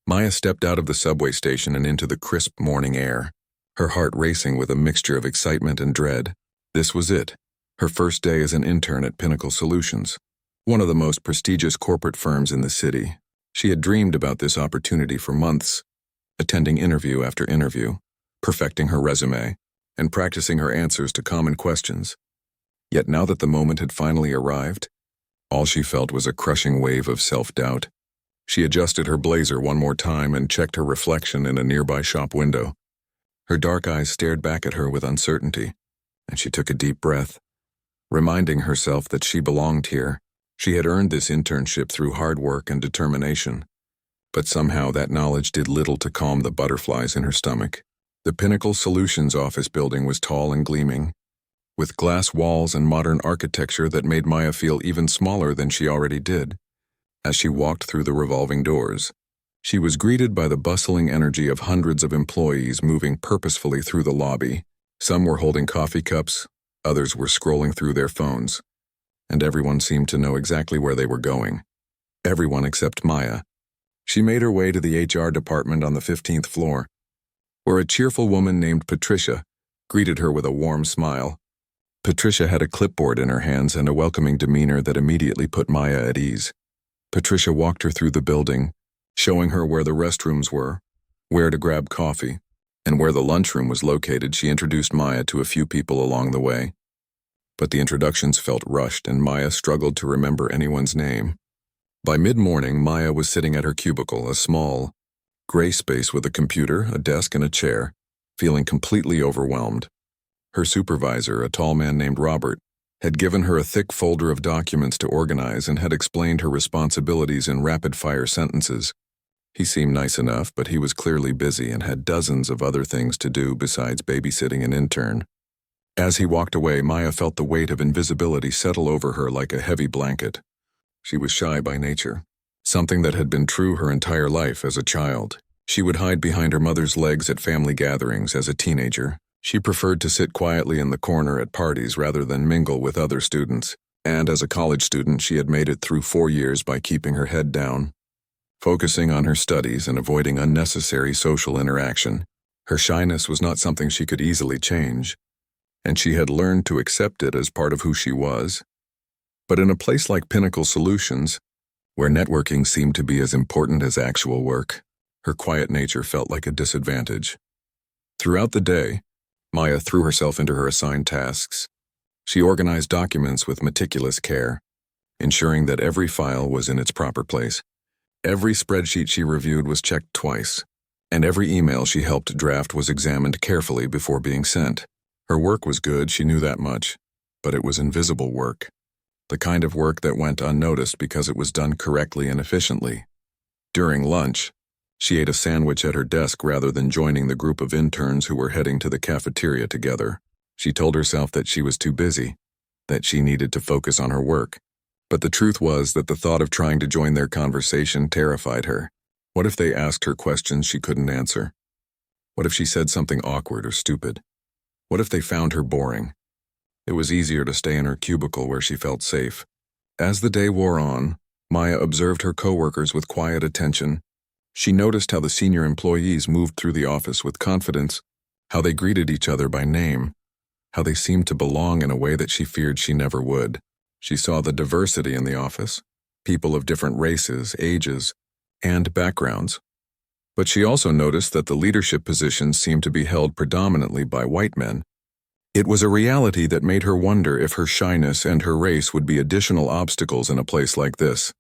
Maya stepped out of the subway station and into the crisp morning air, her heart racing with a mixture of excitement and dread. This was it, her first day as an intern at Pinnacle Solutions, one of the most prestigious corporate firms in the city. She had dreamed about this opportunity for months, attending interview after interview, perfecting her resume, and practicing her answers to common questions. Yet now that the moment had finally arrived, all she felt was a crushing wave of self-doubt. She adjusted her blazer one more time and checked her reflection in a nearby shop window. Her dark eyes stared back at her with uncertainty, and she took a deep breath, reminding herself that she belonged here. She had earned this internship through hard work and determination, but somehow that knowledge did little to calm the butterflies in her stomach. The Pinnacle Solutions office building was tall and gleaming, with glass walls and modern architecture that made Maya feel even smaller than she already did. As she walked through the revolving doors, she was greeted by the bustling energy of hundreds of employees moving purposefully through the lobby. Some were holding coffee cups, others were scrolling through their phones, and everyone seemed to know exactly where they were going. Everyone except Maya. She made her way to the HR department on the 15th floor, where a cheerful woman named Patricia greeted her with a warm smile. Patricia had a clipboard in her hands and a welcoming demeanor that immediately put Maya at ease. Patricia walked her through the building, showing her where the restrooms were, where to grab coffee, and where the lunchroom was located. She introduced Maya to a few people along the way. But the introductions felt rushed, and Maya struggled to remember anyone's name. By mid-morning, Maya was sitting at her cubicle, a small, gray space with a computer, a desk, and a chair, feeling completely overwhelmed. Her supervisor, a tall man named Robert, had given her a thick folder of documents to organize and had explained her responsibilities in rapid-fire sentences. He seemed nice enough, but he was clearly busy and had dozens of other things to do besides babysitting an intern. As he walked away, Maya felt the weight of invisibility settle over her like a heavy blanket. She was shy by nature, something that had been true her entire life as a child. She would hide behind her mother's legs at family gatherings as a teenager. She preferred to sit quietly in the corner at parties rather than mingle with other students, and as a college student she had made it through 4 years by keeping her head down, focusing on her studies and avoiding unnecessary social interaction. Her shyness was not something she could easily change, and she had learned to accept it as part of who she was. But in a place like Pinnacle Solutions, where networking seemed to be as important as actual work, her quiet nature felt like a disadvantage. Throughout the day, Maya threw herself into her assigned tasks. She organized documents with meticulous care, ensuring that every file was in its proper place. Every spreadsheet she reviewed was checked twice, and every email she helped draft was examined carefully before being sent. Her work was good, she knew that much, but it was invisible work, the kind of work that went unnoticed because it was done correctly and efficiently. During lunch, she ate a sandwich at her desk rather than joining the group of interns who were heading to the cafeteria together. She told herself that she was too busy, that she needed to focus on her work. But the truth was that the thought of trying to join their conversation terrified her. What if they asked her questions she couldn't answer? What if she said something awkward or stupid? What if they found her boring? It was easier to stay in her cubicle where she felt safe. As the day wore on, Maya observed her coworkers with quiet attention. She noticed how the senior employees moved through the office with confidence, how they greeted each other by name, how they seemed to belong in a way that she feared she never would. She saw the diversity in the office, people of different races, ages, and backgrounds. But she also noticed that the leadership positions seemed to be held predominantly by white men. It was a reality that made her wonder if her shyness and her race would be additional obstacles in a place like this.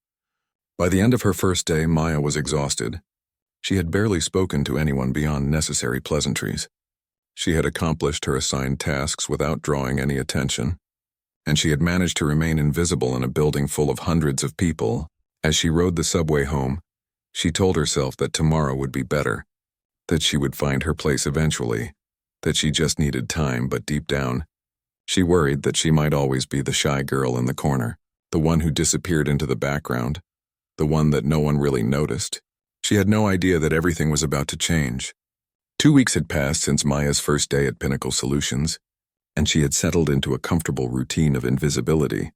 By the end of her first day, Maya was exhausted. She had barely spoken to anyone beyond necessary pleasantries. She had accomplished her assigned tasks without drawing any attention, and she had managed to remain invisible in a building full of hundreds of people. As she rode the subway home, she told herself that tomorrow would be better, that she would find her place eventually, that she just needed time. But deep down, she worried that she might always be the shy girl in the corner, the one who disappeared into the background, the one that no one really noticed. She had no idea that everything was about to change. 2 weeks had passed since Maya's first day at Pinnacle Solutions, and she had settled into a comfortable routine of invisibility.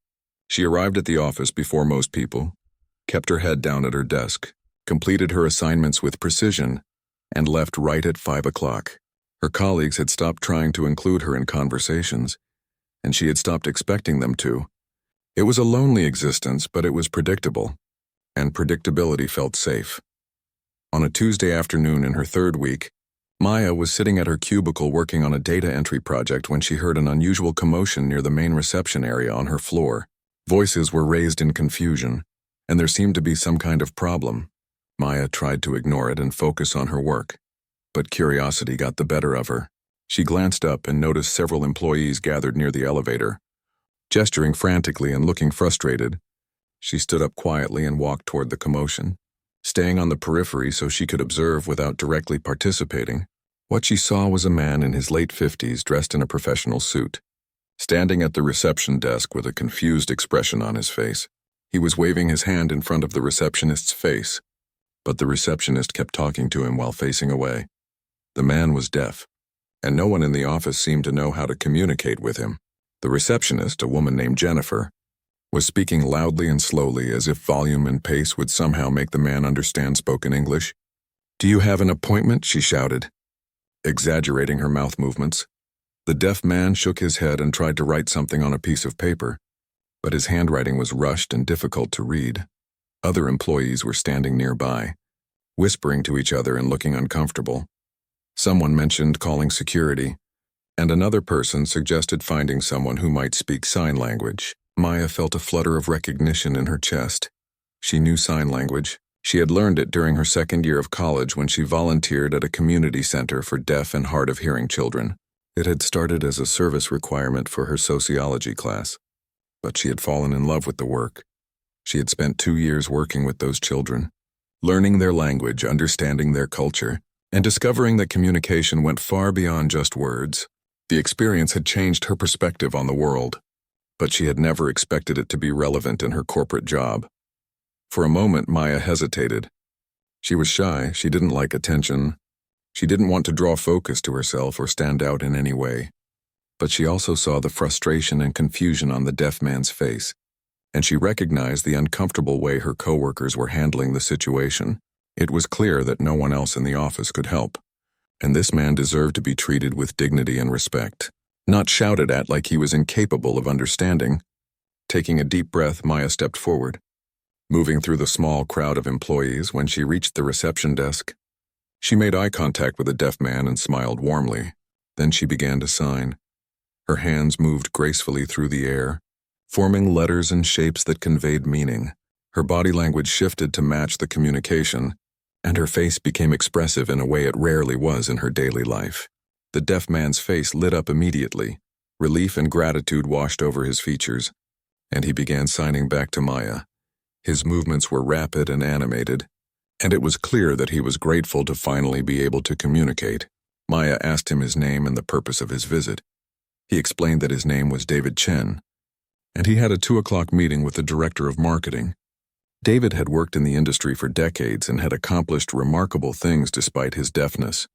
She arrived at the office before most people, kept her head down at her desk, completed her assignments with precision, and left right at 5 o'clock. Her colleagues had stopped trying to include her in conversations, and she had stopped expecting them to. It was a lonely existence, but it was predictable, and predictability felt safe. On a Tuesday afternoon in her third week, Maya was sitting at her cubicle working on a data entry project when she heard an unusual commotion near the main reception area on her floor. Voices were raised in confusion, and there seemed to be some kind of problem. Maya tried to ignore it and focus on her work, but curiosity got the better of her. She glanced up and noticed several employees gathered near the elevator. Gesturing frantically and looking frustrated, she stood up quietly and walked toward the commotion, staying on the periphery so she could observe without directly participating. What she saw was a man in his late 50s dressed in a professional suit, standing at the reception desk with a confused expression on his face. He was waving his hand in front of the receptionist's face, but the receptionist kept talking to him while facing away. The man was deaf, and no one in the office seemed to know how to communicate with him. The receptionist, a woman named Jennifer, was speaking loudly and slowly as if volume and pace would somehow make the man understand spoken English. "Do you have an appointment?" she shouted, exaggerating her mouth movements. The deaf man shook his head and tried to write something on a piece of paper, but his handwriting was rushed and difficult to read. Other employees were standing nearby, whispering to each other and looking uncomfortable. Someone mentioned calling security, and another person suggested finding someone who might speak sign language. Maya felt a flutter of recognition in her chest. She knew sign language. She had learned it during her second year of college when she volunteered at a community center for deaf and hard of hearing children. It had started as a service requirement for her sociology class, but she had fallen in love with the work. She had spent 2 years working with those children, learning their language, understanding their culture, and discovering that communication went far beyond just words. The experience had changed her perspective on the world, but she had never expected it to be relevant in her corporate job. For a moment, Maya hesitated. She was shy, she didn't like attention, she didn't want to draw focus to herself or stand out in any way. But she also saw the frustration and confusion on the deaf man's face, and she recognized the uncomfortable way her coworkers were handling the situation. It was clear that no one else in the office could help, and this man deserved to be treated with dignity and respect, not shouted at like he was incapable of understanding. Taking a deep breath, Maya stepped forward, moving through the small crowd of employees. When she reached the reception desk, she made eye contact with the deaf man and smiled warmly. Then she began to sign. Her hands moved gracefully through the air, forming letters and shapes that conveyed meaning. Her body language shifted to match the communication, and her face became expressive in a way it rarely was in her daily life. The deaf man's face lit up immediately. Relief and gratitude washed over his features, and he began signing back to Maya. His movements were rapid and animated, and it was clear that he was grateful to finally be able to communicate. Maya asked him his name and the purpose of his visit. He explained that his name was David Chen, and he had a 2 o'clock meeting with the director of marketing. David had worked in the industry for decades and had accomplished remarkable things despite his deafness.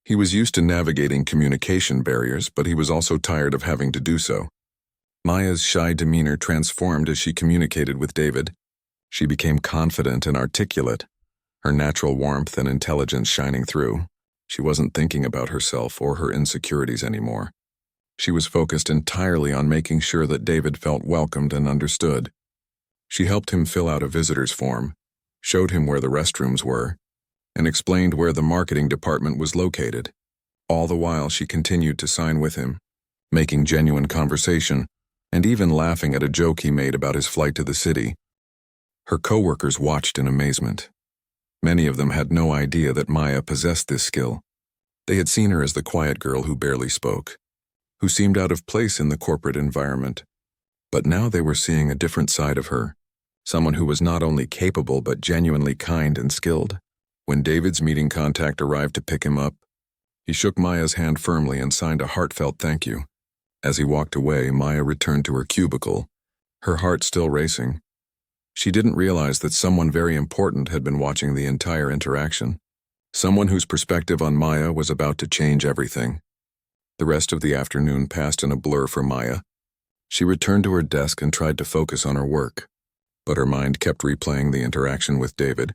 He was used to navigating communication barriers, but he was also tired of having to do so. Maya's shy demeanor transformed as she communicated with David. She became confident and articulate, her natural warmth and intelligence shining through. She wasn't thinking about herself or her insecurities anymore. She was focused entirely on making sure that David felt welcomed and understood. She helped him fill out a visitor's form, showed him where the restrooms were, and explained where the marketing department was located. All the while, she continued to sign with him, making genuine conversation, and even laughing at a joke he made about his flight to the city. Her coworkers watched in amazement. Many of them had no idea that Maya possessed this skill. They had seen her as the quiet girl who barely spoke, who seemed out of place in the corporate environment. But now they were seeing a different side of her, someone who was not only capable but genuinely kind and skilled. When David's meeting contact arrived to pick him up, he shook Maya's hand firmly and signed a heartfelt thank you. As he walked away, Maya returned to her cubicle, her heart still racing. She didn't realize that someone very important had been watching the entire interaction, someone whose perspective on Maya was about to change everything. The rest of the afternoon passed in a blur for Maya. She returned to her desk and tried to focus on her work, but her mind kept replaying the interaction with David.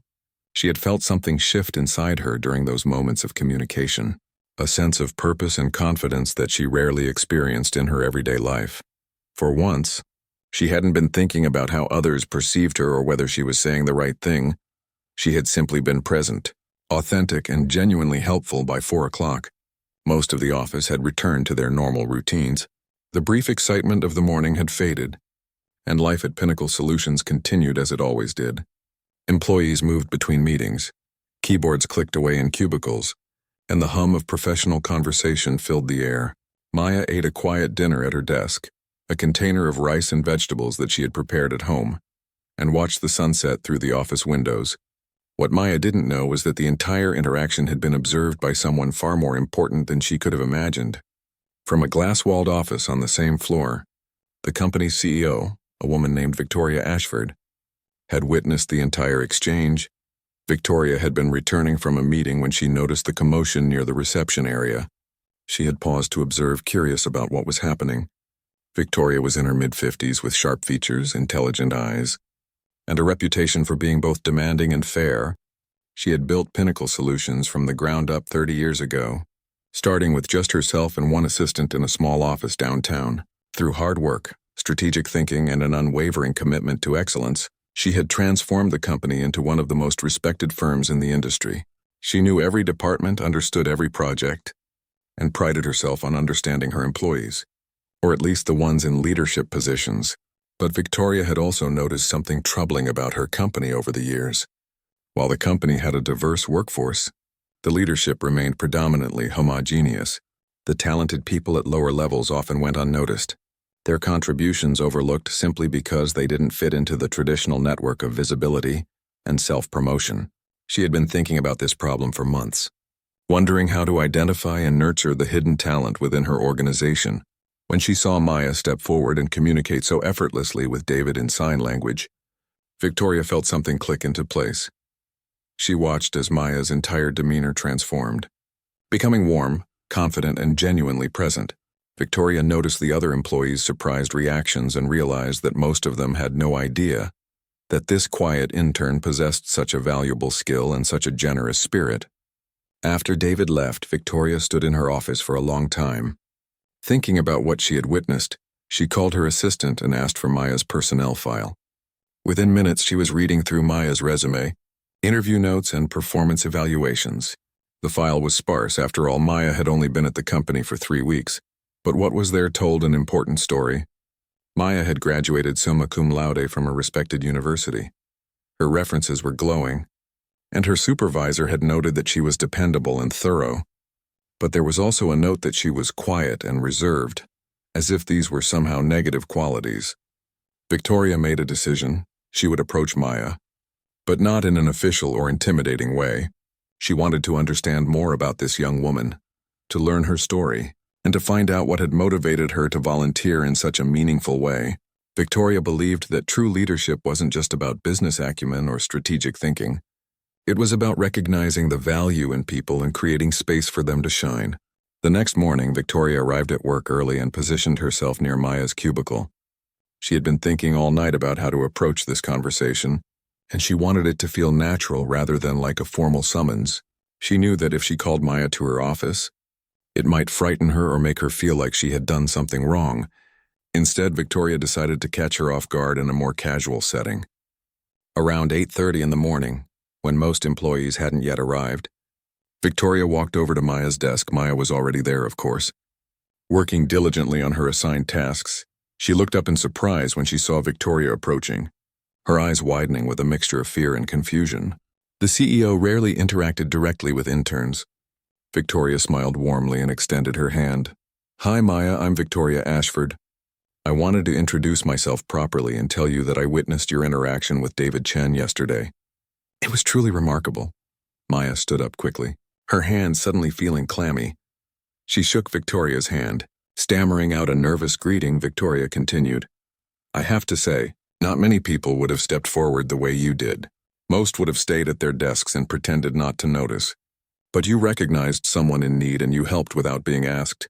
She had felt something shift inside her during those moments of communication, a sense of purpose and confidence that she rarely experienced in her everyday life. For once, she hadn't been thinking about how others perceived her or whether she was saying the right thing. She had simply been present, authentic, and genuinely helpful by 4 o'clock. Most of the office had returned to their normal routines. The brief excitement of the morning had faded, and life at Pinnacle Solutions continued as it always did. Employees moved between meetings, keyboards clicked away in cubicles, and the hum of professional conversation filled the air. Maya ate a quiet dinner at her desk, a container of rice and vegetables that she had prepared at home, and watched the sunset through the office windows. What Maya didn't know was that the entire interaction had been observed by someone far more important than she could have imagined. From a glass-walled office on the same floor, the company's CEO, a woman named Victoria Ashford, had witnessed the entire exchange. Victoria had been returning from a meeting when she noticed the commotion near the reception area. She had paused to observe, curious about what was happening. Victoria was in her mid-50s with sharp features, intelligent eyes, and a reputation for being both demanding and fair. She had built Pinnacle Solutions from the ground up 30 years ago, starting with just herself and one assistant in a small office downtown. Through hard work, strategic thinking, and an unwavering commitment to excellence, she had transformed the company into one of the most respected firms in the industry. She knew every department, understood every project, and prided herself on understanding her employees, or at least the ones in leadership positions. But Victoria had also noticed something troubling about her company over the years. While the company had a diverse workforce, the leadership remained predominantly homogeneous. The talented people at lower levels often went unnoticed, their contributions overlooked simply because they didn't fit into the traditional network of visibility and self-promotion. She had been thinking about this problem for months, wondering how to identify and nurture the hidden talent within her organization. When she saw Maya step forward and communicate so effortlessly with David in sign language, Victoria felt something click into place. She watched as Maya's entire demeanor transformed. Becoming warm, confident, and genuinely present, Victoria noticed the other employees' surprised reactions and realized that most of them had no idea that this quiet intern possessed such a valuable skill and such a generous spirit. After David left, Victoria stood in her office for a long time. Thinking about what she had witnessed, she called her assistant and asked for Maya's personnel file. Within minutes, she was reading through Maya's resume, interview notes, and performance evaluations. The file was sparse. After all, Maya had only been at the company for 3 weeks. But what was there told an important story. Maya had graduated summa cum laude from a respected university. Her references were glowing, and her supervisor had noted that she was dependable and thorough. But there was also a note that she was quiet and reserved, as if these were somehow negative qualities. Victoria made a decision. She would approach Maya, but not in an official or intimidating way. She wanted to understand more about this young woman, to learn her story, and to find out what had motivated her to volunteer in such a meaningful way. Victoria believed that true leadership wasn't just about business acumen or strategic thinking. It was about recognizing the value in people and creating space for them to shine. The next morning, Victoria arrived at work early and positioned herself near Maya's cubicle. She had been thinking all night about how to approach this conversation, and she wanted it to feel natural rather than like a formal summons. She knew that if she called Maya to her office, it might frighten her or make her feel like she had done something wrong. Instead, Victoria decided to catch her off guard in a more casual setting. Around 8:30 in the morning, when most employees hadn't yet arrived, Victoria walked over to Maya's desk. Maya was already there, of course, working diligently on her assigned tasks. She looked up in surprise when she saw Victoria approaching, her eyes widening with a mixture of fear and confusion. The CEO rarely interacted directly with interns. Victoria smiled warmly and extended her hand. "Hi, Maya, I'm Victoria Ashford. I wanted to introduce myself properly and tell you that I witnessed your interaction with David Chen yesterday. It was truly remarkable." Maya stood up quickly, her hand suddenly feeling clammy. She shook Victoria's hand. Stammering out a nervous greeting, Victoria continued, "I have to say, not many people would have stepped forward the way you did. Most would have stayed at their desks and pretended not to notice. But you recognized someone in need and you helped without being asked.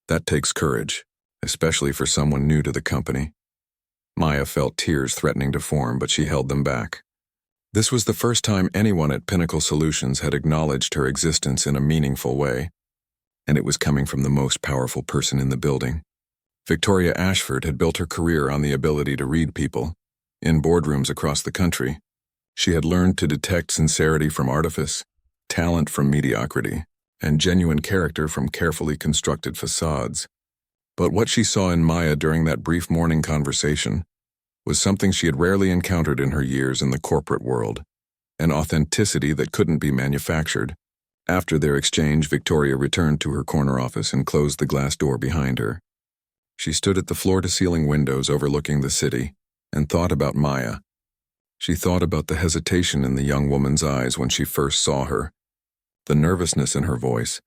That takes courage, especially for someone new to the company." Maya felt tears threatening to form, but she held them back. This was the first time anyone at Pinnacle Solutions had acknowledged her existence in a meaningful way, and it was coming from the most powerful person in the building. Victoria Ashford had built her career on the ability to read people. In boardrooms across the country, she had learned to detect sincerity from artifice, talent from mediocrity, and genuine character from carefully constructed facades. But what she saw in Maya during that brief morning conversation was something she had rarely encountered in her years in the corporate world, an authenticity that couldn't be manufactured. After their exchange, Victoria returned to her corner office and closed the glass door behind her. She stood at the floor-to-ceiling windows overlooking the city and thought about Maya. She thought about the hesitation in the young woman's eyes when she first saw her, the nervousness in her voice,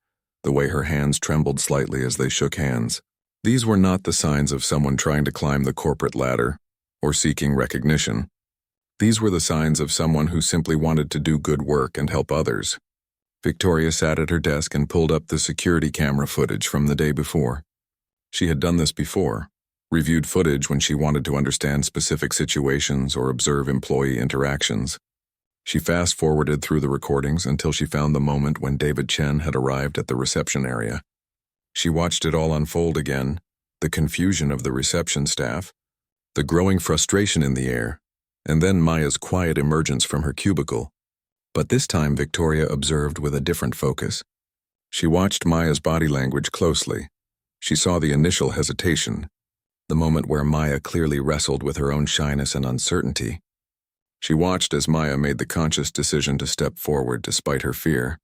the way her hands trembled slightly as they shook hands. These were not the signs of someone trying to climb the corporate ladder or seeking recognition. These were the signs of someone who simply wanted to do good work and help others. Victoria sat at her desk and pulled up the security camera footage from the day before. She had done this before, reviewed footage when she wanted to understand specific situations or observe employee interactions. She fast-forwarded through the recordings until she found the moment when David Chen had arrived at the reception area. She watched it all unfold again, the confusion of the reception staff, the growing frustration in the air, and then Maya's quiet emergence from her cubicle. But this time Victoria observed with a different focus. She watched Maya's body language closely. She saw the initial hesitation, the moment where Maya clearly wrestled with her own shyness and uncertainty. She watched as Maya made the conscious decision to step forward despite her fear.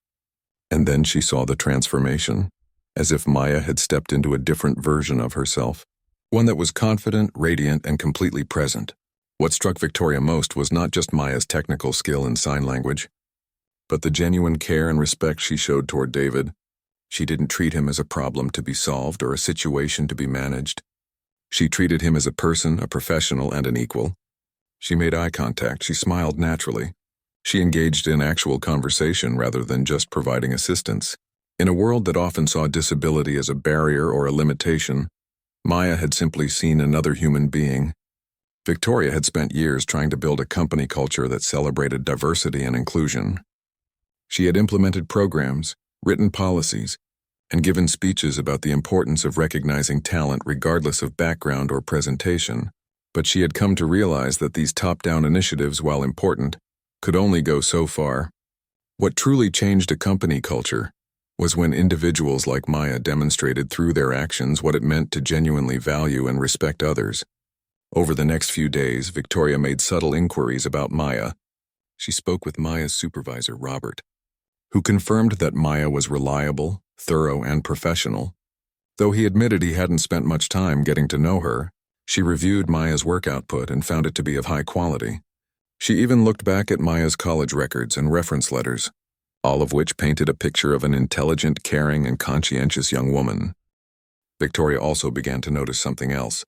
And then she saw the transformation, as if Maya had stepped into a different version of herself, one that was confident, radiant, and completely present. What struck Victoria most was not just Maya's technical skill in sign language, but the genuine care and respect she showed toward David. She didn't treat him as a problem to be solved or a situation to be managed. She treated him as a person, a professional, and an equal. She made eye contact, she smiled naturally. She engaged in actual conversation rather than just providing assistance. In a world that often saw disability as a barrier or a limitation, Maya had simply seen another human being. Victoria had spent years trying to build a company culture that celebrated diversity and inclusion. She had implemented programs, written policies, and given speeches about the importance of recognizing talent regardless of background or presentation. But she had come to realize that these top-down initiatives, while important, could only go so far. What truly changed a company culture was when individuals like Maya demonstrated through their actions what it meant to genuinely value and respect others. Over the next few days, Victoria made subtle inquiries about Maya. She spoke with Maya's supervisor, Robert, who confirmed that Maya was reliable, thorough, and professional. Though he admitted he hadn't spent much time getting to know her, she reviewed Maya's work output and found it to be of high quality. She even looked back at Maya's college records and reference letters, all of which painted a picture of an intelligent, caring, and conscientious young woman. Victoria also began to notice something else.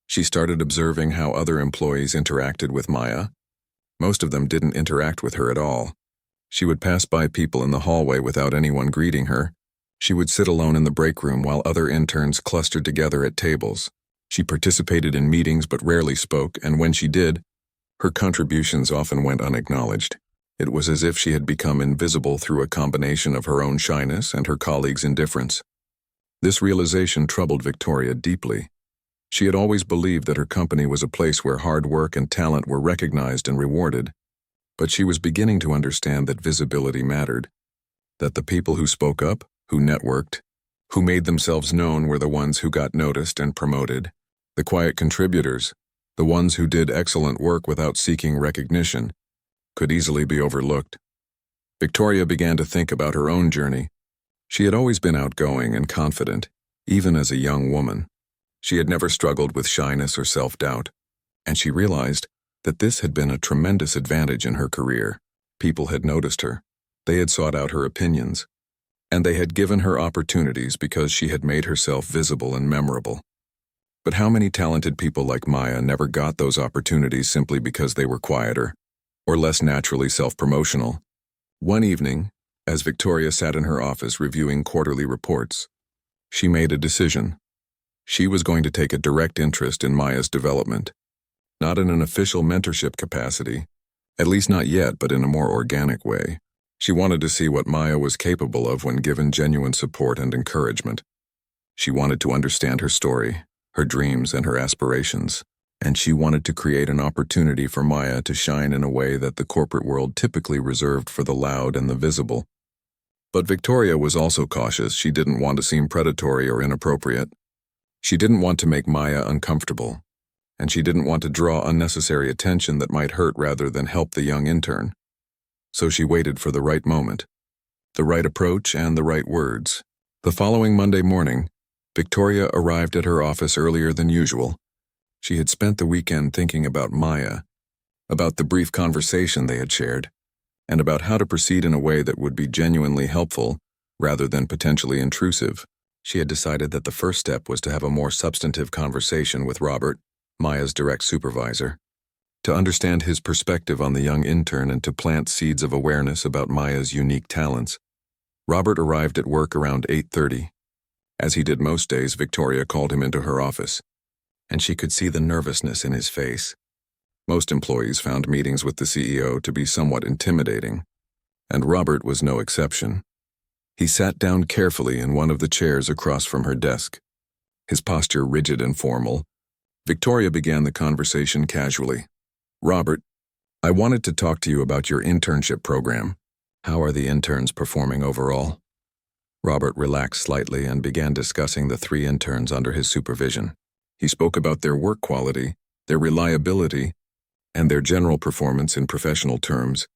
She started observing how other employees interacted with Maya. Most of them didn't interact with her at all. She would pass by people in the hallway without anyone greeting her. She would sit alone in the break room while other interns clustered together at tables. She participated in meetings but rarely spoke, and when she did, her contributions often went unacknowledged. It was as if she had become invisible through a combination of her own shyness and her colleagues' indifference. This realization troubled Victoria deeply. She had always believed that her company was a place where hard work and talent were recognized and rewarded, but she was beginning to understand that visibility mattered, that the people who spoke up, who networked, who made themselves known were the ones who got noticed and promoted. The quiet contributors, the ones who did excellent work without seeking recognition, could easily be overlooked. Victoria began to think about her own journey. She had always been outgoing and confident, even as a young woman. She had never struggled with shyness or self-doubt, and she realized that this had been a tremendous advantage in her career. People had noticed her, they had sought out her opinions, and they had given her opportunities because she had made herself visible and memorable. But how many talented people like Maya never got those opportunities simply because they were quieter or less naturally self-promotional? One evening, as Victoria sat in her office reviewing quarterly reports, she made a decision. She was going to take a direct interest in Maya's development, not in an official mentorship capacity, At least not yet, but in a more organic way. She wanted to see what Maya was capable of when given genuine support and encouragement. She wanted to understand her story, her dreams, and her aspirations. And she wanted to create an opportunity for Maya to shine in a way that the corporate world typically reserved for the loud and the visible. But Victoria was also cautious. She didn't want to seem predatory or inappropriate. She didn't want to make Maya uncomfortable. And she didn't want to draw unnecessary attention that might hurt rather than help the young intern. So she waited for the right moment, the right approach, and the right words. The following Monday morning, Victoria arrived at her office earlier than usual. She had spent the weekend thinking about Maya, about the brief conversation they had shared, and about how to proceed in a way that would be genuinely helpful rather than potentially intrusive. She had decided that the first step was to have a more substantive conversation with Robert, Maya's direct supervisor, to understand his perspective on the young intern and to plant seeds of awareness about Maya's unique talents. Robert arrived at work around 8:30. As he did most days, Victoria called him into her office, and she could see the nervousness in his face. Most employees found meetings with the CEO to be somewhat intimidating, and Robert was no exception. He sat down carefully in one of the chairs across from her desk, his posture rigid and formal. Victoria began the conversation casually. "Robert, I wanted to talk to you about your internship program. How are the interns performing overall?" Robert relaxed slightly and began discussing the 3 interns under his supervision. He spoke about their work quality, their reliability, and their general performance in professional terms.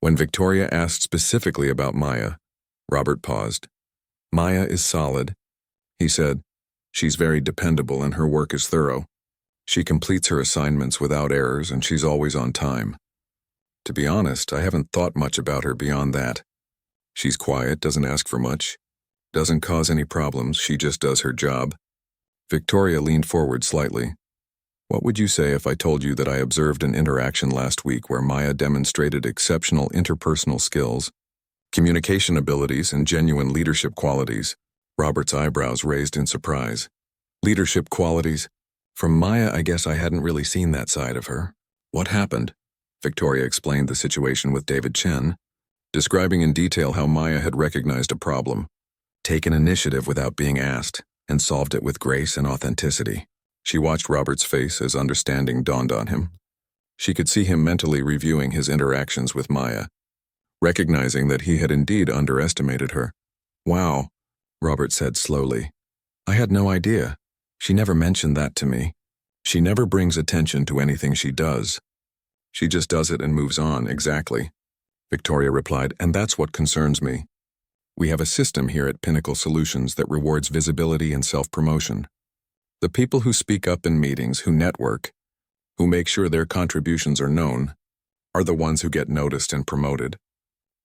When Victoria asked specifically about Maya, Robert paused. "Maya is solid," he said. "She's very dependable and her work is thorough. She completes her assignments without errors and she's always on time. To be honest, I haven't thought much about her beyond that. She's quiet, doesn't ask for much, doesn't cause any problems, she just does her job." Victoria leaned forward slightly. "What would you say if I told you that I observed an interaction last week where Maya demonstrated exceptional interpersonal skills, communication abilities, and genuine leadership qualities?" Robert's eyebrows raised in surprise. "Leadership qualities? From Maya, I guess I hadn't really seen that side of her. What happened?" Victoria explained the situation with David Chen, describing in detail how Maya had recognized a problem, taken initiative without being asked, and solved it with grace and authenticity. She watched Robert's face as understanding dawned on him. She could see him mentally reviewing his interactions with Maya, recognizing that he had indeed underestimated her. "Wow," Robert said slowly. "I had no idea. She never mentioned that to me. She never brings attention to anything she does. She just does it and moves on." "Exactly," Victoria replied, "and that's what concerns me. We have a system here at Pinnacle Solutions that rewards visibility and self-promotion. The people who speak up in meetings, who network, who make sure their contributions are known, are the ones who get noticed and promoted.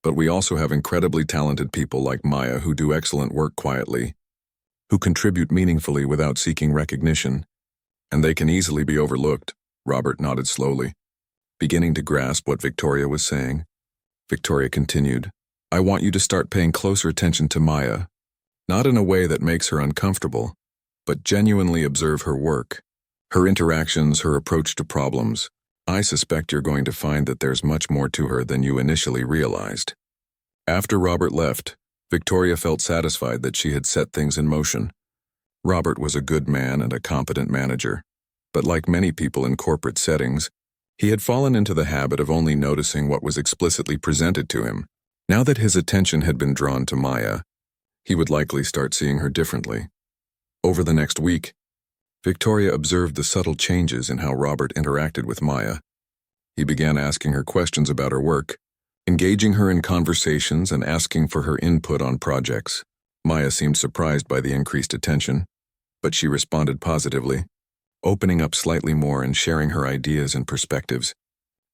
But we also have incredibly talented people like Maya who do excellent work quietly, who contribute meaningfully without seeking recognition, and they can easily be overlooked." Robert nodded slowly, beginning to grasp what Victoria was saying. Victoria continued, "I want you to start paying closer attention to Maya, not in a way that makes her uncomfortable, but genuinely observe her work, her interactions, her approach to problems. I suspect you're going to find that there's much more to her than you initially realized." After Robert left, Victoria felt satisfied that she had set things in motion. Robert was a good man and a competent manager, but like many people in corporate settings, he had fallen into the habit of only noticing what was explicitly presented to him. Now that his attention had been drawn to Maya, he would likely start seeing her differently. Over the next week, Victoria observed the subtle changes in how Robert interacted with Maya. He began asking her questions about her work, engaging her in conversations and asking for her input on projects. Maya seemed surprised by the increased attention, but she responded positively, opening up slightly more and sharing her ideas and perspectives.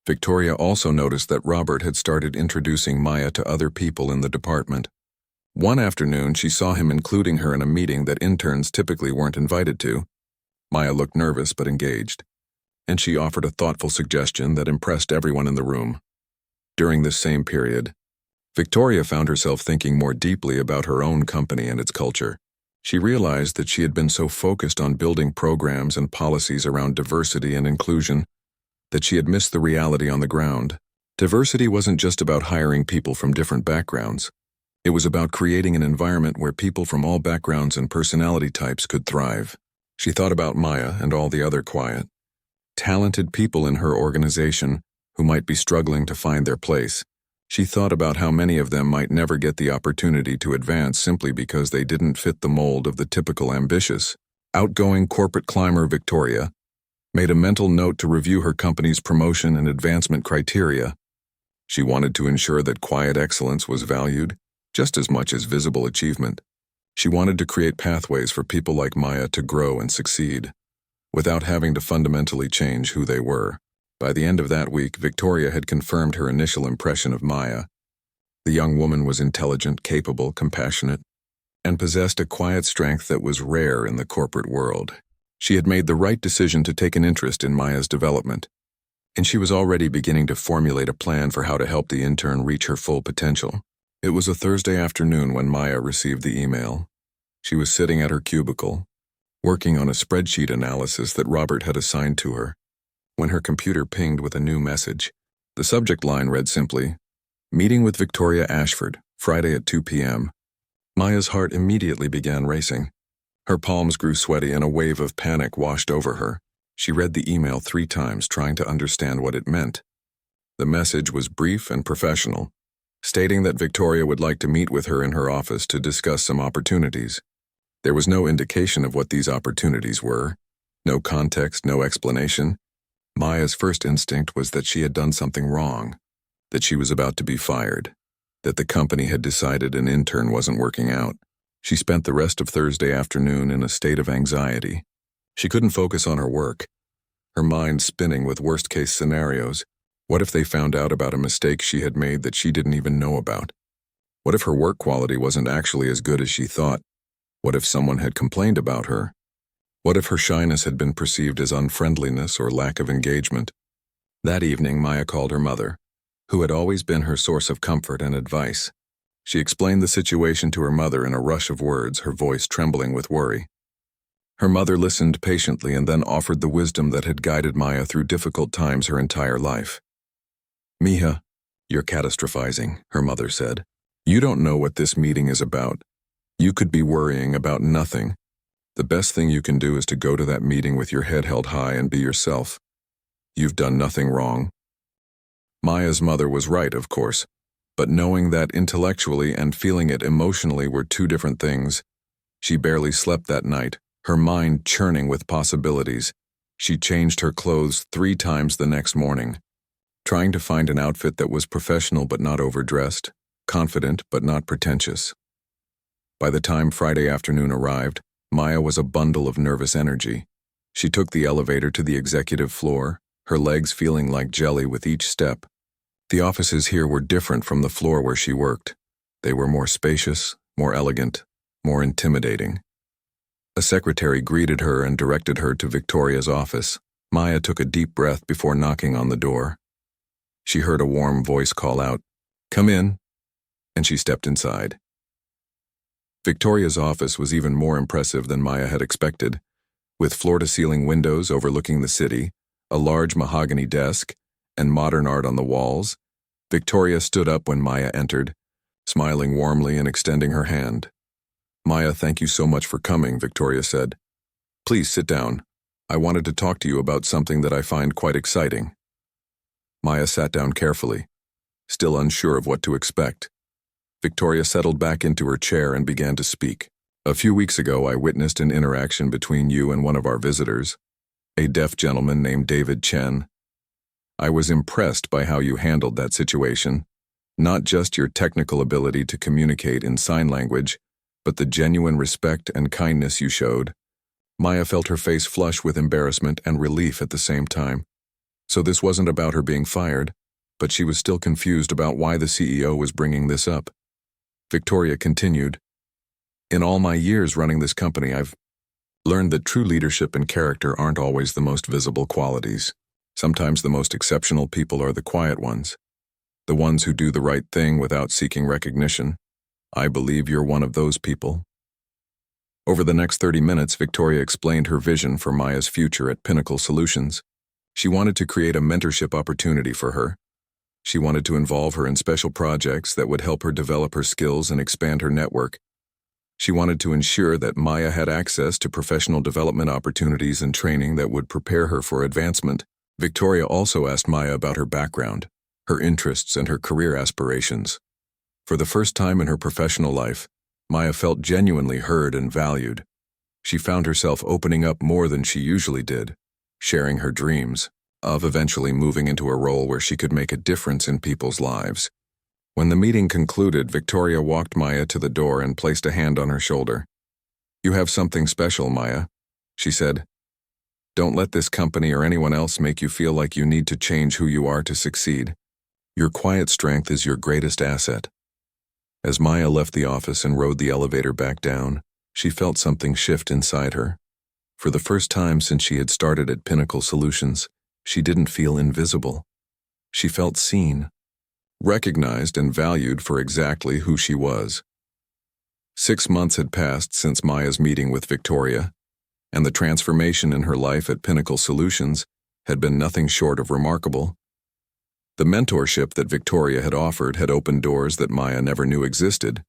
Victoria also noticed that Robert had started introducing Maya to other people in the department. One afternoon, she saw him including her in a meeting that interns typically weren't invited to. Maya looked nervous but engaged, and she offered a thoughtful suggestion that impressed everyone in the room. During this same period, Victoria found herself thinking more deeply about her own company and its culture. She realized that she had been so focused on building programs and policies around diversity and inclusion that she had missed the reality on the ground. Diversity wasn't just about hiring people from different backgrounds. It was about creating an environment where people from all backgrounds and personality types could thrive. She thought about Maya and all the other quiet, talented people in her organization who might be struggling to find their place. She thought about how many of them might never get the opportunity to advance simply because they didn't fit the mold of the typical ambitious, outgoing corporate climber Victoria made a mental note to review her company's promotion and advancement criteria. She wanted to ensure that quiet excellence was valued just as much as visible achievement. She wanted to create pathways for people like Maya to grow and succeed, without having to fundamentally change who they were. By the end of that week, Victoria had confirmed her initial impression of Maya. The young woman was intelligent, capable, compassionate, and possessed a quiet strength that was rare in the corporate world. She had made the right decision to take an interest in Maya's development, and she was already beginning to formulate a plan for how to help the intern reach her full potential. It was a Thursday afternoon when Maya received the email. She was sitting at her cubicle, working on a spreadsheet analysis that Robert had assigned to her, when her computer pinged with a new message. The subject line read simply, "Meeting with Victoria Ashford, Friday at 2 p.m. Maya's heart immediately began racing. Her palms grew sweaty and a wave of panic washed over her. She read the email 3 times, trying to understand what it meant. The message was brief and professional, stating that Victoria would like to meet with her in her office to discuss some opportunities. There was no indication of what these opportunities were, no context, no explanation. Maya's first instinct was that she had done something wrong, that she was about to be fired, that the company had decided an intern wasn't working out. She spent the rest of Thursday afternoon in a state of anxiety. She couldn't focus on her work, her mind spinning with worst-case scenarios. What if they found out about a mistake she had made that she didn't even know about? What if her work quality wasn't actually as good as she thought? What if someone had complained about her? What if her shyness had been perceived as unfriendliness or lack of engagement? That evening, Maya called her mother, who had always been her source of comfort and advice. She explained the situation to her mother in a rush of words, her voice trembling with worry. Her mother listened patiently and then offered the wisdom that had guided Maya through difficult times her entire life. "Mija, you're catastrophizing," her mother said. "You don't know what this meeting is about. You could be worrying about nothing. The best thing you can do is to go to that meeting with your head held high and be yourself. You've done nothing wrong." Maya's mother was right, of course, but knowing that intellectually and feeling it emotionally were 2 different things, she barely slept that night, her mind churning with possibilities. She changed her clothes 3 times the next morning, trying to find an outfit that was professional but not overdressed, confident but not pretentious. By the time Friday afternoon arrived, Maya was a bundle of nervous energy. She took the elevator to the executive floor, her legs feeling like jelly with each step. The offices here were different from the floor where she worked. They were more spacious, more elegant, more intimidating. A secretary greeted her and directed her to Victoria's office. Maya took a deep breath before knocking on the door. She heard a warm voice call out, "Come in," and she stepped inside. Victoria's office was even more impressive than Maya had expected. With floor-to-ceiling windows overlooking the city, a large mahogany desk, and modern art on the walls, Victoria stood up when Maya entered, smiling warmly and extending her hand. "Maya, thank you so much for coming," Victoria said. "Please sit down. I wanted to talk to you about something that I find quite exciting." Maya sat down carefully, still unsure of what to expect. Victoria settled back into her chair and began to speak. "A few weeks ago, I witnessed an interaction between you and one of our visitors, a deaf gentleman named David Chen. I was impressed by how you handled that situation, not just your technical ability to communicate in sign language, but the genuine respect and kindness you showed." Maya felt her face flush with embarrassment and relief at the same time. So this wasn't about her being fired, but she was still confused about why the CEO was bringing this up. Victoria continued, "In all my years running this company, I've learned that true leadership and character aren't always the most visible qualities. Sometimes the most exceptional people are the quiet ones, the ones who do the right thing without seeking recognition. I believe you're one of those people." Over the next 30 minutes, Victoria explained her vision for Maya's future at Pinnacle Solutions. She wanted to create a mentorship opportunity for her, She wanted to involve her in special projects that would help her develop her skills and expand her network. She wanted to ensure that Maya had access to professional development opportunities and training that would prepare her for advancement. Victoria also asked Maya about her background, her interests, and her career aspirations. For the first time in her professional life, Maya felt genuinely heard and valued. She found herself opening up more than she usually did, sharing her dreams of eventually moving into a role where she could make a difference in people's lives. When the meeting concluded, Victoria walked Maya to the door and placed a hand on her shoulder. "You have something special, Maya," she said. "Don't let this company or anyone else make you feel like you need to change who you are to succeed. Your quiet strength is your greatest asset." As Maya left the office and rode the elevator back down, she felt something shift inside her. For the first time since she had started at Pinnacle Solutions, she didn't feel invisible. She felt seen, recognized and valued for exactly who she was. 6 months had passed since Maya's meeting with Victoria, and the transformation in her life at Pinnacle Solutions had been nothing short of remarkable. The mentorship that Victoria had offered had opened doors that Maya never knew existed.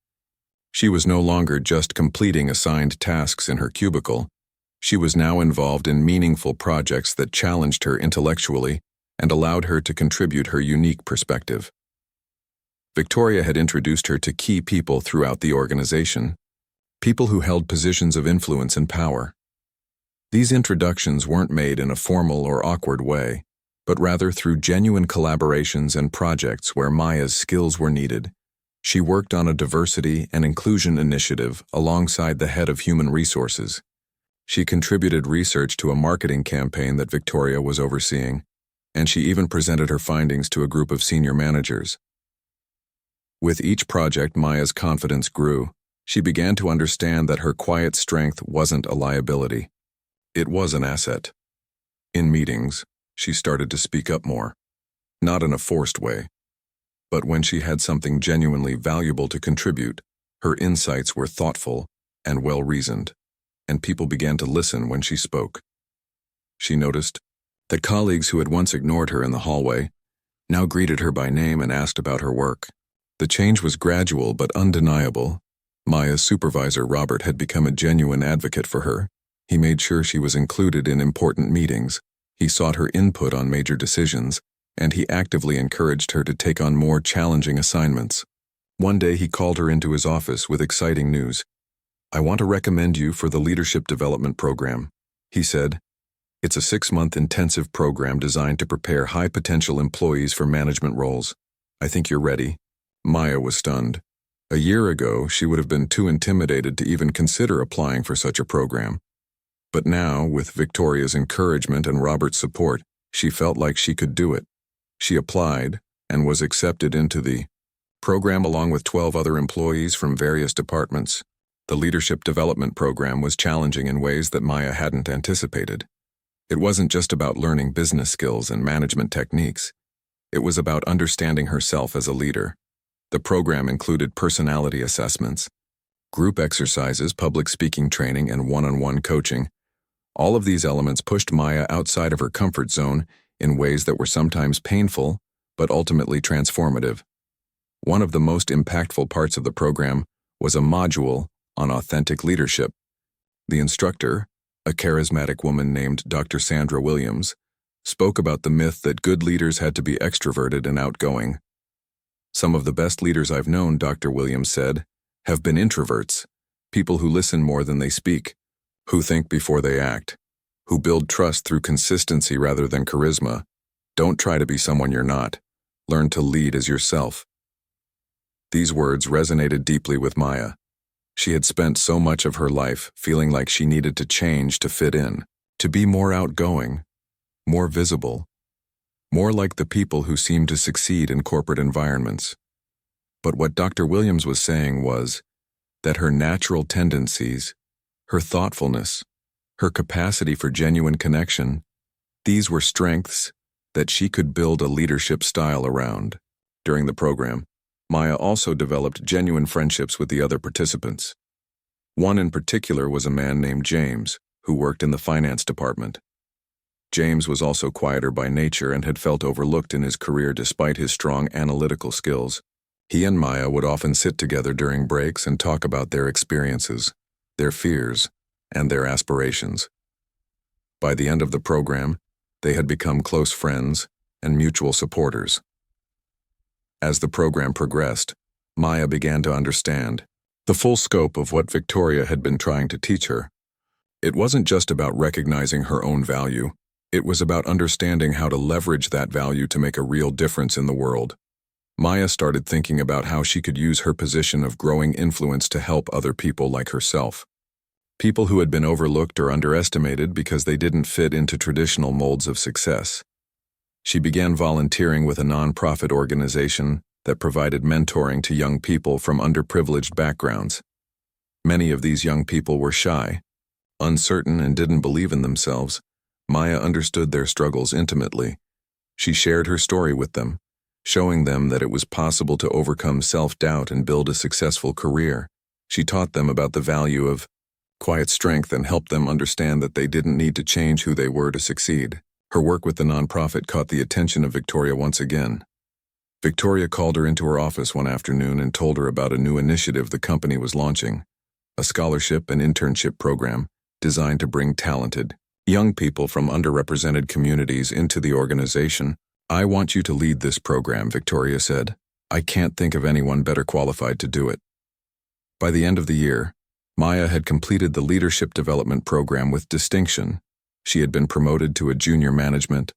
She was no longer just completing assigned tasks in her cubicle. She was now involved in meaningful projects that challenged her intellectually and allowed her to contribute her unique perspective. Victoria had introduced her to key people throughout the organization, people who held positions of influence and power. These introductions weren't made in a formal or awkward way, but rather through genuine collaborations and projects where Maya's skills were needed. She worked on a diversity and inclusion initiative alongside the head of human resources. She contributed research to a marketing campaign that Victoria was overseeing, and she even presented her findings to a group of senior managers. With each project, Maya's confidence grew. She began to understand that her quiet strength wasn't a liability. It was an asset. In meetings, she started to speak up more, not in a forced way, but when she had something genuinely valuable to contribute. Her insights were thoughtful and well-reasoned, and people began to listen when she spoke. She noticed that colleagues who had once ignored her in the hallway now greeted her by name and asked about her work. The change was gradual but undeniable. Maya's supervisor, Robert, had become a genuine advocate for her. He made sure she was included in important meetings. He sought her input on major decisions, and he actively encouraged her to take on more challenging assignments. One day he called her into his office with exciting news. "I want to recommend you for the Leadership Development Program," he said. "It's a 6-month intensive program designed to prepare high-potential employees for management roles. I think you're ready." Maya was stunned. A year ago, she would have been too intimidated to even consider applying for such a program. But now, with Victoria's encouragement and Robert's support, she felt like she could do it. She applied and was accepted into the program along with 12 other employees from various departments. The Leadership Development Program was challenging in ways that Maya hadn't anticipated. It wasn't just about learning business skills and management techniques. It was about understanding herself as a leader. The program included personality assessments, group exercises, public speaking training, and one-on-one coaching. All of these elements pushed Maya outside of her comfort zone in ways that were sometimes painful, but ultimately transformative. One of the most impactful parts of the program was a module on authentic leadership. The instructor, a charismatic woman named Dr. Sandra Williams, spoke about the myth that good leaders had to be extroverted and outgoing. "Some of the best leaders I've known," Dr. Williams said, "have been introverts, people who listen more than they speak, who think before they act, who build trust through consistency rather than charisma. Don't try to be someone you're not. Learn to lead as yourself." These words resonated deeply with Maya. She had spent so much of her life feeling like she needed to change to fit in, to be more outgoing, more visible, more like the people who seemed to succeed in corporate environments. But what Dr. Williams was saying was that her natural tendencies, her thoughtfulness, her capacity for genuine connection, these were strengths that she could build a leadership style around. During the program, Maya also developed genuine friendships with the other participants. One in particular was a man named James, who worked in the finance department. James was also quieter by nature and had felt overlooked in his career despite his strong analytical skills. He and Maya would often sit together during breaks and talk about their experiences, their fears, and their aspirations. By the end of the program, they had become close friends and mutual supporters. As the program progressed, Maya began to understand the full scope of what Victoria had been trying to teach her. It wasn't just about recognizing her own value, it was about understanding how to leverage that value to make a real difference in the world. Maya started thinking about how she could use her position of growing influence to help other people like herself. People who had been overlooked or underestimated because they didn't fit into traditional molds of success. She began volunteering with a nonprofit organization that provided mentoring to young people from underprivileged backgrounds. Many of these young people were shy, uncertain, and didn't believe in themselves. Maya understood their struggles intimately. She shared her story with them, showing them that it was possible to overcome self-doubt and build a successful career. She taught them about the value of quiet strength and helped them understand that they didn't need to change who they were to succeed. Her work with the nonprofit caught the attention of Victoria once again. Victoria called her into her office one afternoon and told her about a new initiative the company was launching, a scholarship and internship program designed to bring talented, young people from underrepresented communities into the organization. "I want you to lead this program," Victoria said. "I can't think of anyone better qualified to do it." By the end of the year, Maya had completed the leadership development program with distinction. She had been promoted to a junior management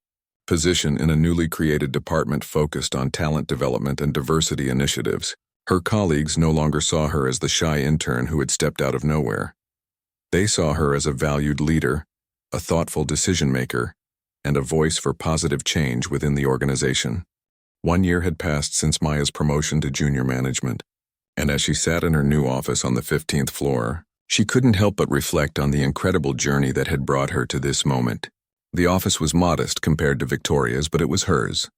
position in a newly created department focused on talent development and diversity initiatives. Her colleagues no longer saw her as the shy intern who had stepped out of nowhere. They saw her as a valued leader, a thoughtful decision-maker, and a voice for positive change within the organization. 1 year had passed since Maya's promotion to junior management, and as she sat in her new office on the 15th floor, she couldn't help but reflect on the incredible journey that had brought her to this moment. The office was modest compared to Victoria's, but it was hers,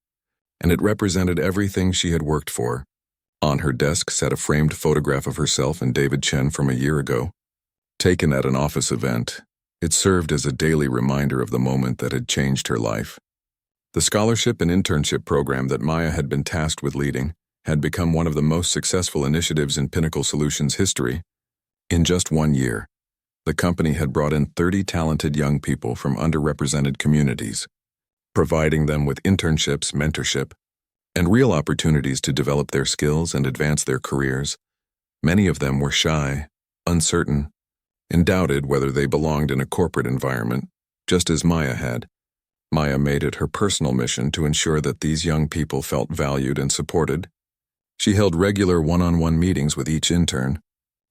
and it represented everything she had worked for. On her desk sat a framed photograph of herself and David Chen from a year ago, taken at an office event. It served as a daily reminder of the moment that had changed her life. The scholarship and internship program that Maya had been tasked with leading had become one of the most successful initiatives in Pinnacle Solutions history. In just 1 year, the company had brought in 30 talented young people from underrepresented communities, providing them with internships, mentorship, and real opportunities to develop their skills and advance their careers. Many of them were shy, uncertain, and doubted whether they belonged in a corporate environment, just as Maya had. Maya made it her personal mission to ensure that these young people felt valued and supported. She held regular one-on-one meetings with each intern,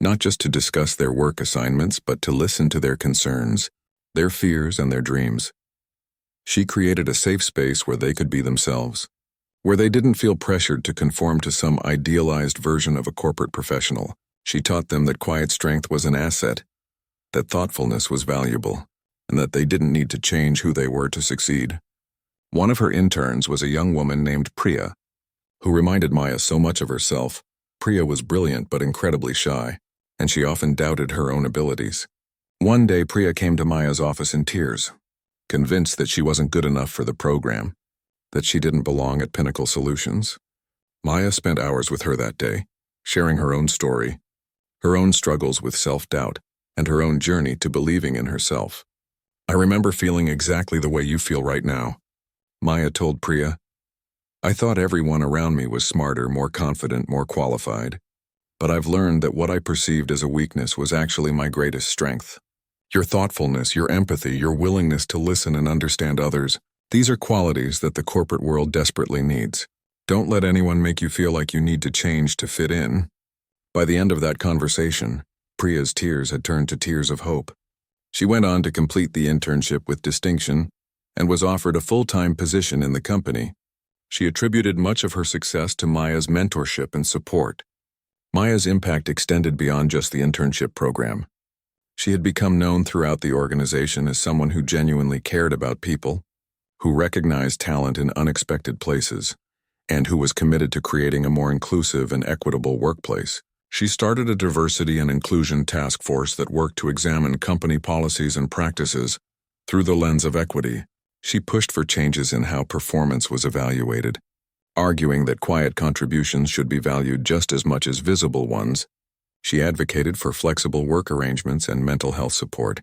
not just to discuss their work assignments, but to listen to their concerns, their fears, and their dreams. She created a safe space where they could be themselves, where they didn't feel pressured to conform to some idealized version of a corporate professional. She taught them that quiet strength was an asset, that thoughtfulness was valuable, and that they didn't need to change who they were to succeed. One of her interns was a young woman named Priya, who reminded Maya so much of herself. Priya was brilliant but incredibly shy, and she often doubted her own abilities. One day, Priya came to Maya's office in tears, convinced that she wasn't good enough for the program, that she didn't belong at Pinnacle Solutions. Maya spent hours with her that day, sharing her own story, her own struggles with self-doubt, and her own journey to believing in herself. "I remember feeling exactly the way you feel right now," Maya told Priya. "I thought everyone around me was smarter, more confident, more qualified. But I've learned that what I perceived as a weakness was actually my greatest strength. Your thoughtfulness, your empathy, your willingness to listen and understand others, these are qualities that the corporate world desperately needs. Don't let anyone make you feel like you need to change to fit in." By the end of that conversation, Priya's tears had turned to tears of hope. She went on to complete the internship with distinction and was offered a full-time position in the company. She attributed much of her success to Maya's mentorship and support. Maya's impact extended beyond just the internship program. She had become known throughout the organization as someone who genuinely cared about people, who recognized talent in unexpected places, and who was committed to creating a more inclusive and equitable workplace. She started a diversity and inclusion task force that worked to examine company policies and practices through the lens of equity. She pushed for changes in how performance was evaluated, arguing that quiet contributions should be valued just as much as visible ones. She advocated for flexible work arrangements and mental health support,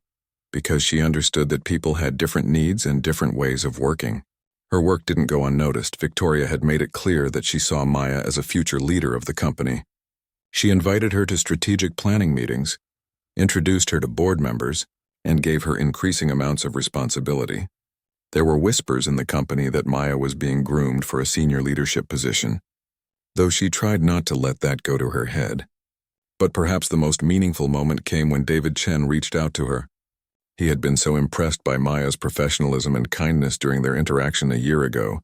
because she understood that people had different needs and different ways of working. Her work didn't go unnoticed. Victoria had made it clear that she saw Maya as a future leader of the company. She invited her to strategic planning meetings, introduced her to board members, and gave her increasing amounts of responsibility. There were whispers in the company that Maya was being groomed for a senior leadership position, though she tried not to let that go to her head. But perhaps the most meaningful moment came when David Chen reached out to her. He had been so impressed by Maya's professionalism and kindness during their interaction a year ago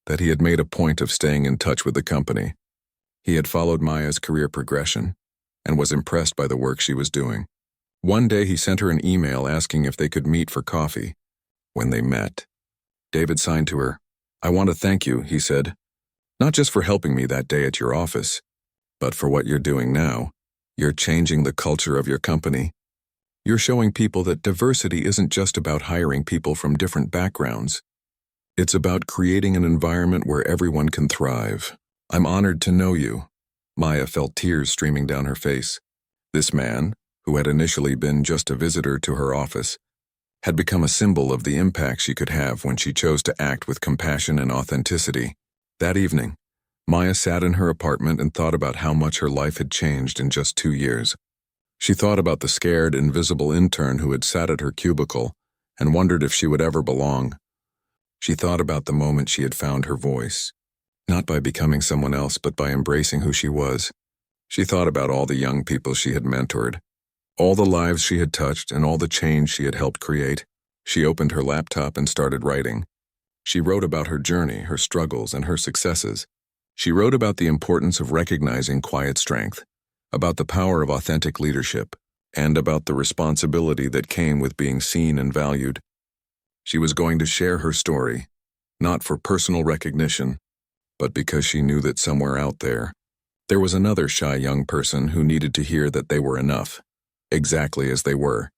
that he had made a point of staying in touch with the company. He had followed Maya's career progression and was impressed by the work she was doing. One day he sent her an email asking if they could meet for coffee. When they met, David signed to her. "I want to thank you," he said, "not just for helping me that day at your office, but for what you're doing now. You're changing the culture of your company. You're showing people that diversity isn't just about hiring people from different backgrounds. It's about creating an environment where everyone can thrive. I'm honored to know you." Maya felt tears streaming down her face. This man, who had initially been just a visitor to her office, had become a symbol of the impact she could have when she chose to act with compassion and authenticity. That evening, Maya sat in her apartment and thought about how much her life had changed in just 2 years. She thought about the scared, invisible intern who had sat at her cubicle and wondered if she would ever belong. She thought about the moment she had found her voice, not by becoming someone else but by embracing who she was. She thought about all the young people she had mentored, all the lives she had touched, and all the change she had helped create. She opened her laptop and started writing. She wrote about her journey, her struggles, and her successes. She wrote about the importance of recognizing quiet strength, about the power of authentic leadership, and about the responsibility that came with being seen and valued. She was going to share her story, not for personal recognition, but because she knew that somewhere out there was another shy young person who needed to hear that they were enough, exactly as they were.